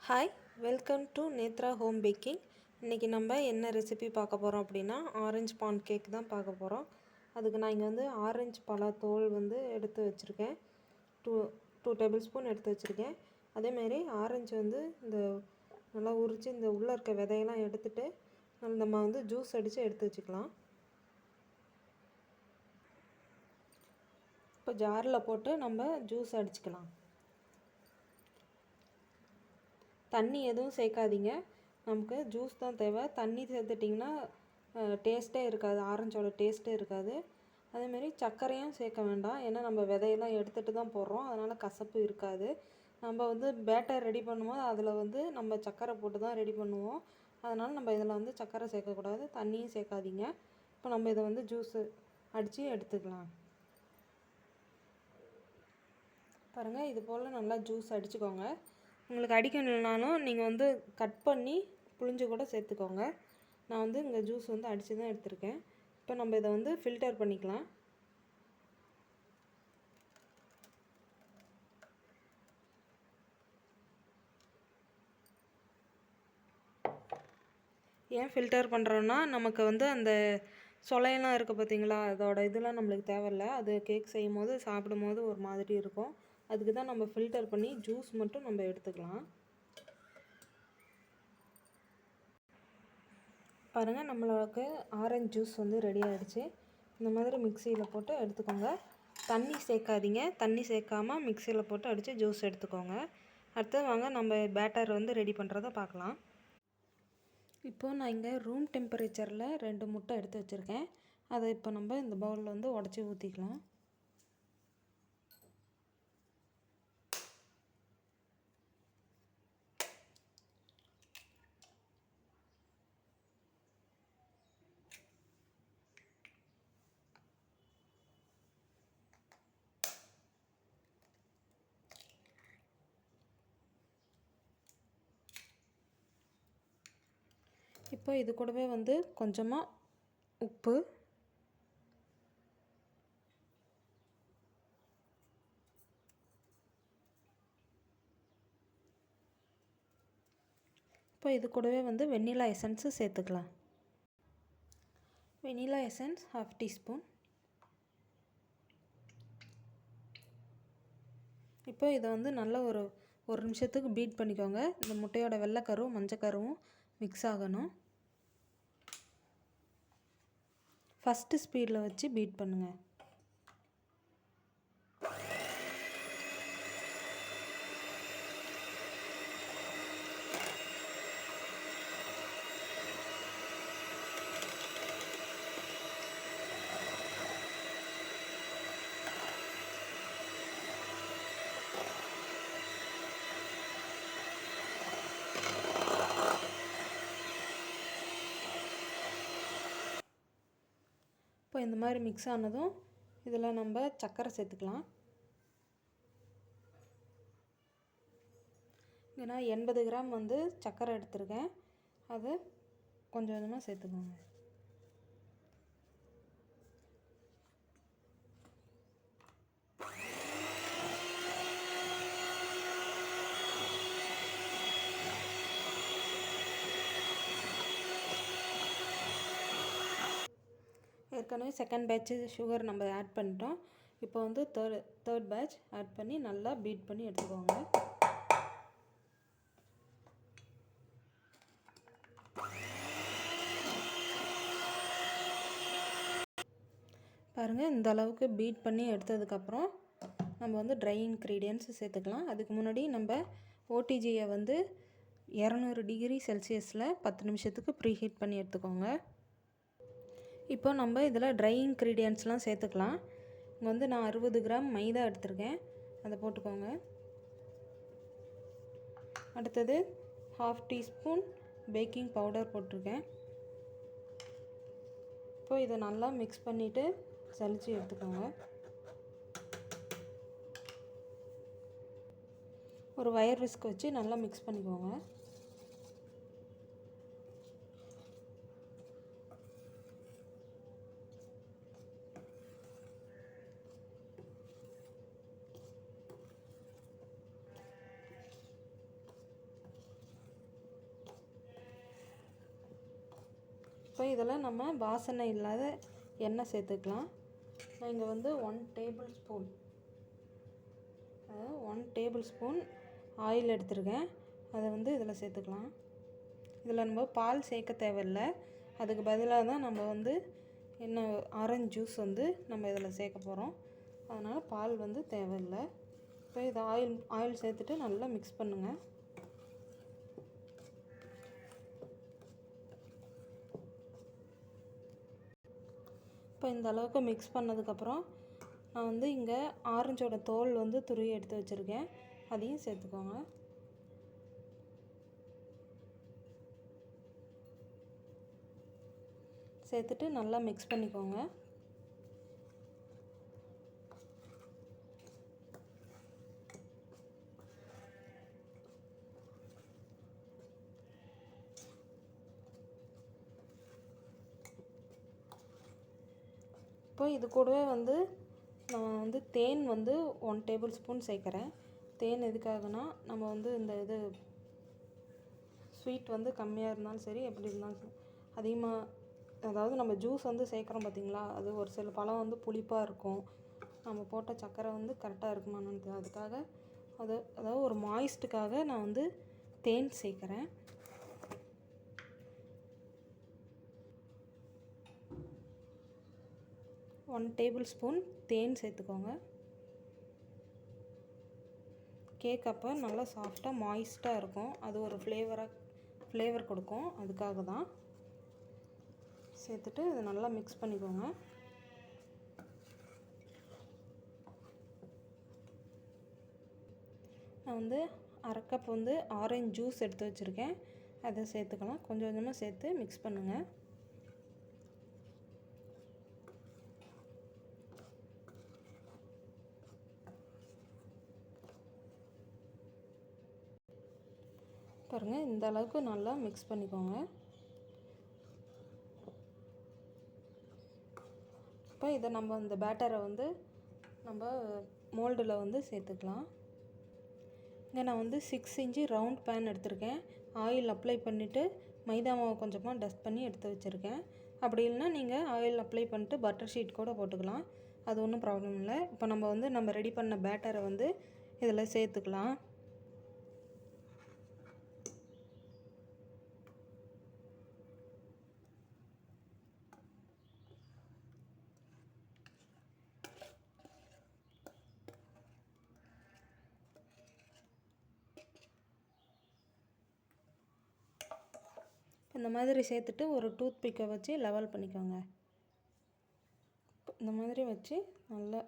Hi, welcome to Netra home baking. இன்றைக்கி நம்ம என்ன ரெசிபி பார்க்க போகிறோம் அப்படின்னா ஆரஞ்சு பான் கேக் தான் பார்க்க போகிறோம். அதுக்கு நான் இங்கே வந்து ஆரஞ்சு பழ தோல் வந்து எடுத்து வச்சுருக்கேன். டூ டேபிள் ஸ்பூன் எடுத்து வச்சுருக்கேன். அதேமாரி ஆரஞ்சு வந்து இந்த நல்லா உரித்து இந்த உள்ளே இருக்க விதையெல்லாம் எடுத்துகிட்டு நம்ம வந்து ஜூஸ் அடித்து எடுத்து வச்சுக்கலாம். இப்போ ஜாரில் போட்டு நம்ம ஜூஸ் அடிச்சுக்கலாம். தண்ணி எதுவும் சேர்க்காதீங்க, நமக்கு ஜூஸ் தான் தேவை. தண்ணி சேர்த்துட்டிங்கன்னா டேஸ்ட்டே இருக்காது, ஆரஞ்சோட டேஸ்ட்டே இருக்காது. அதேமாரி சர்க்கரையும் சேர்க்க வேண்டாம், ஏன்னா நம்ம விதையெல்லாம் எடுத்துகிட்டு தான் போடுறோம், அதனால் கசப்பு இருக்காது. நம்ம வந்து பேட்டர் ரெடி பண்ணும்போது அதில் வந்து நம்ம சர்க்கரை போட்டு தான் ரெடி பண்ணுவோம், அதனால் நம்ம இதில் வந்து சர்க்கரை சேர்க்கக்கூடாது, தண்ணியும் சேர்க்காதீங்க. இப்போ நம்ம இதை வந்து ஜூஸு அடித்து எடுத்துக்கலாம். பாருங்கள், இது போல் நல்லா ஜூஸ் அடிச்சுக்கோங்க. உங்களுக்கு அடிக்கணுன்னாலும் நீங்கள் வந்து கட் பண்ணி புழிஞ்சு கூட சேர்த்துக்கோங்க. நான் வந்து இங்கே ஜூஸ் வந்து அடித்து தான் எடுத்திருக்கேன். இப்போ நம்ம இதை வந்து ஃபில்டர் பண்ணிக்கலாம். ஏன் ஃபில்டர் பண்ணுறோன்னா, நமக்கு வந்து அந்த சொலையெல்லாம் இருக்குது பார்த்தீங்களா, அதோட இதெல்லாம் நம்மளுக்கு தேவையில்ல. அது கேக் செய்யும் போது சாப்பிடும் போது ஒரு மாதிரி இருக்கும். அதுக்கு தான் நம்ம ஃபில்டர் பண்ணி ஜூஸ் மட்டும் நம்ம எடுத்துக்கலாம். பாருங்கள், நம்மளுக்கு ஆரஞ்சு ஜூஸ் வந்து ரெடி ஆகிடுச்சு. இந்த மாதிரி மிக்சியில் போட்டு எடுத்துக்கோங்க. தண்ணி சேர்க்காதீங்க, தண்ணி சேர்க்காமல் மிக்சியில் போட்டு அடித்து ஜூஸ் எடுத்துக்கோங்க. அடுத்து வாங்க நம்ம பேட்டர் வந்து ரெடி பண்ணுறதை பார்க்கலாம். இப்போது நான் இங்கே ரூம் டெம்பரேச்சரில் 2 முட்டை எடுத்து வச்சுருக்கேன். அதை இப்போ நம்ம இந்த பவுலில் வந்து உடச்சி ஊற்றிக்கலாம். இப்போ இது கூடவே வந்து கொஞ்சமாக உப்பு, இப்போ இது கூடவே வந்து வெண்ணிலா எசன்ஸு சேர்த்துக்கலாம். Vanilla essence 1/2 teaspoon. இப்போ இதை வந்து நல்லா ஒரு நிமிஷத்துக்கு பீட் பண்ணிக்கோங்க. இந்த முட்டையோட வெள்ளைக்கருவும் மஞ்சக்கருவும் மிக்ஸ் ஆகணும். ஃபஸ்ட்டு ஸ்பீடில் வச்சு பீட் பண்ணுங்கள். இப்போ இந்த மாதிரி மிக்ஸ் ஆனதும் இதில் நம்ம சர்க்கரை சேர்த்துக்கலாம். இங்கே நான் 80 கிராம் வந்து சர்க்கரை எடுத்திருக்கேன். அது கொஞ்சம் கொஞ்சமாக சேர்த்துக்கோங்க. ஏற்கனவே செகண்ட் பேட்ச்சு சுகர் நம்ம ஆட் பண்ணிட்டோம். இப்போ வந்து தேர்ட் பேட்ச் ஆட் பண்ணி நல்லா பீட் பண்ணி எடுத்துக்கோங்க. பாருங்கள், இந்த அளவுக்கு பீட் பண்ணி எடுத்ததுக்கப்புறம் நம்ம வந்து ட்ரை இன்க்ரீடியன்ட்ஸ் சேர்த்துக்கலாம். அதுக்கு முன்னாடி நம்ம ஓடிஜியை வந்து 200 டிகிரி செல்சியஸில் 10 நிமிஷத்துக்கு ப்ரீ ஹீட் பண்ணி எடுத்துக்கோங்க. இப்போ நம்ம இதில் ட்ரை இன்க்ரீடியன்ட்ஸ்லாம் சேர்த்துக்கலாம். இங்கே வந்து நான் 60 கிராம் மைதா எடுத்திருக்கேன், அதை போட்டுக்கோங்க. அடுத்தது 1/2 டீஸ்பூன் பேக்கிங் பவுடர் போட்டிருக்கேன். இப்போ இதை நல்லா மிக்ஸ் பண்ணிவிட்டு சலிச்சு எடுத்துக்கோங்க. ஒரு வயர் விஸ்க் வச்சு நல்லா மிக்ஸ் பண்ணிக்கோங்க. இப்போ இதில் நம்ம வாசனை இல்லாத எண்ணெய் சேர்த்துக்கலாம். நான் இங்கே வந்து 1 டேபிள் ஸ்பூன் ஆயில் எடுத்துருக்கேன். அதை வந்து இதில் சேர்த்துக்கலாம். இதில் நம்ம பால் சேர்க்க தேவையில்லை. அதுக்கு பதிலாக தான் நம்ம வந்து ஆரஞ்சு ஜூஸ் வந்து நம்ம இதில் சேர்க்க போகிறோம். அதனால் பால் வந்து தேவையில்லை. இப்போ இதை ஆயில் சேர்த்துட்டு நல்லா மிக்ஸ் பண்ணுங்கள். இப்போ இந்த அளவுக்கு மிக்ஸ் பண்ணதுக்கப்புறம் நான் வந்து இங்கே ஆரஞ்சோட தோல் வந்து துருவி எடுத்து வச்சுருக்கேன். அதையும் சேர்த்துக்கோங்க. சேர்த்துட்டு நல்லா மிக்ஸ் பண்ணிக்கோங்க. இப்போ இது கூடவே வந்து நான் வந்து தேன் வந்து 1 டேபிள் ஸ்பூன் சேர்க்குறேன். தேன் எதுக்காகனா நம்ம வந்து இந்த ஸ்வீட் வந்து கம்மியாக இருந்தாலும் சரி, எப்படி இருந்தாலும் சரி, அதிகமாக அதாவது நம்ம ஜூஸ் வந்து சேர்க்குறோம் பார்த்திங்களா, அது ஒரு சில பழம் வந்து புளிப்பாக இருக்கும். நம்ம போட்ட சர்க்கரை வந்து கரெக்டாக இருக்குமான்னு அதுக்காக அதாவது ஒரு மாய்ஸ்ட்டுக்காக நான் வந்து தேன் சேர்க்குறேன். ஒன் டேபிள் ஸ்பூன் தேன் சேர்த்துக்கோங்க. கேக் அப்போ நல்லா சாஃப்டாக மாய்ஸ்ட்டாக இருக்கும். அது ஒரு ஃப்ளேவர் கொடுக்கும். அதுக்காக தான் சேர்த்துட்டு இதை நல்லா மிக்ஸ் பண்ணிக்கோங்க. நான் வந்து 1/2 கப் வந்து ஆரஞ்சு ஜூஸ் எடுத்து வச்சுருக்கேன். அதை சேர்த்துக்கலாம். கொஞ்சம் கொஞ்சமாக சேர்த்து மிக்ஸ் பண்ணுங்கள். பாருங்கள், இந்த அளவுக்கு நல்லா மிக்ஸ் பண்ணிக்கோங்க. இப்போ இதை நம்ம இந்த பேட்டரை வந்து நம்ம மோல்டில் வந்து சேர்த்துக்கலாம். இங்கே நான் வந்து 6 இன்ச்சு ரவுண்ட் பேன் எடுத்திருக்கேன். ஆயில் அப்ளை பண்ணிவிட்டு மைதா மாவு கொஞ்சமாக டஸ்ட் பண்ணி எடுத்து வச்சுருக்கேன். அப்படி இல்லைனா நீங்கள் ஆயில் அப்ளை பண்ணிட்டு பட்டர் ஷீட் கூட போட்டுக்கலாம். அது ஒன்றும் ப்ராப்ளம் இல்லை. இப்போ நம்ம ரெடி பண்ண பேட்டரை வந்து இதில் சேர்த்துக்கலாம். இந்த மாதிரி சேர்த்துட்டு ஒரு டூத் பிக்கை வச்சு லெவல் பண்ணிக்கோங்க. இந்த மாதிரி வச்சு நல்லா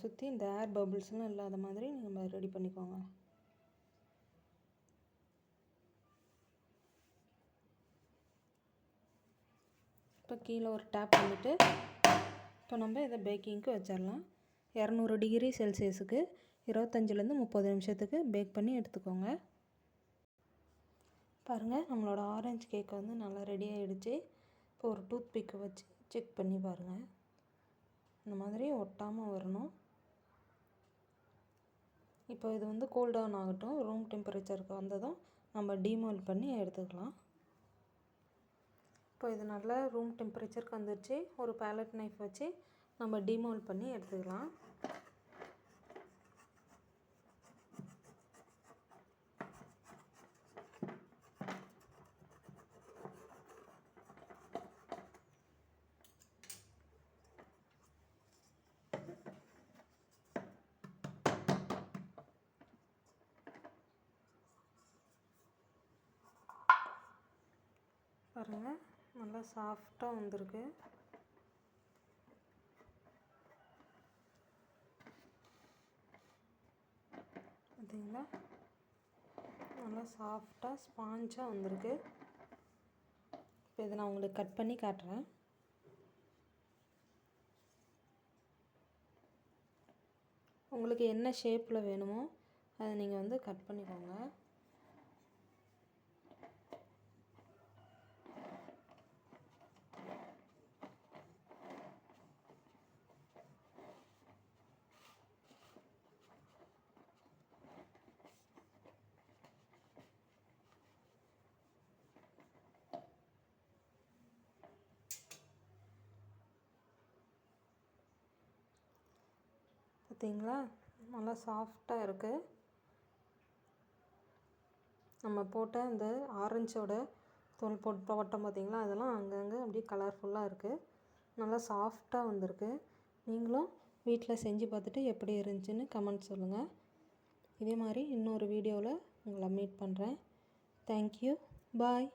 சுற்றி இந்த ஏர் பபிள்ஸ்லாம் இல்லாத மாதிரி நம்ம ரெடி பண்ணிக்கோங்க. இப்போ கீழே ஒரு டேப் பண்ணிவிட்டு இப்போ நம்ம இதை பேக்கிங்க்கு வச்சிடலாம். 200 டிகிரி செல்சியஸுக்கு 25லேருந்து 30 நிமிஷத்துக்கு பேக் பண்ணி எடுத்துக்கோங்க. பாருங்கள், நம்மளோட ஆரஞ்சு கேக் வந்து நல்லா ரெடி ஆகிடுச்சு. இப்போ ஒரு டூத் பிக்கை வச்சு செக் பண்ணி பாருங்கள். இந்த மாதிரி ஒட்டாமல் வரணும். இப்போ இது வந்து கூல் டவுன் ஆகட்டும். ரூம் டெம்பரேச்சருக்கு வந்ததும் நம்ம டீமோல்ட் பண்ணி எடுத்துக்கலாம். இப்போ இது நல்லா ரூம் டெம்பரேச்சருக்கு வந்துடுச்சு. ஒரு பேலட் நைஃப் வச்சு நம்ம டீமோல்ட் பண்ணி எடுத்துக்கலாம். பாருங்கள், நல்லா சாஃப்டாக வந்திருக்கு. பார்த்தீங்களா, நல்லா சாஃப்டாக ஸ்பாஞ்சாக வந்திருக்கு. இப்போ இதை நான் உங்களுக்கு கட் பண்ணி காட்டுறேன். உங்களுக்கு என்ன ஷேப்பில் வேணுமோ அதை நீங்கள் வந்து கட் பண்ணிக்கோங்க. பார்த்தீங்களா, நல்லா சாஃப்டாக இருக்குது. நம்ம போட்ட இந்த ஆரஞ்சோட தோல் போட்டோம் பார்த்தீங்களா, அதெல்லாம் அங்கங்கே அப்படியே கலர்ஃபுல்லாக இருக்குது. நல்லா சாஃப்டாக வந்திருக்கு. நீங்களும் வீட்டில் செஞ்சு பார்த்துட்டு எப்படி இருந்துச்சுன்னு கமெண்ட் சொல்லுங்கள். இதே மாதிரி இன்னொரு வீடியோவில் உங்களை மீட் பண்ணுறேன். தேங்க்யூ. பாய்.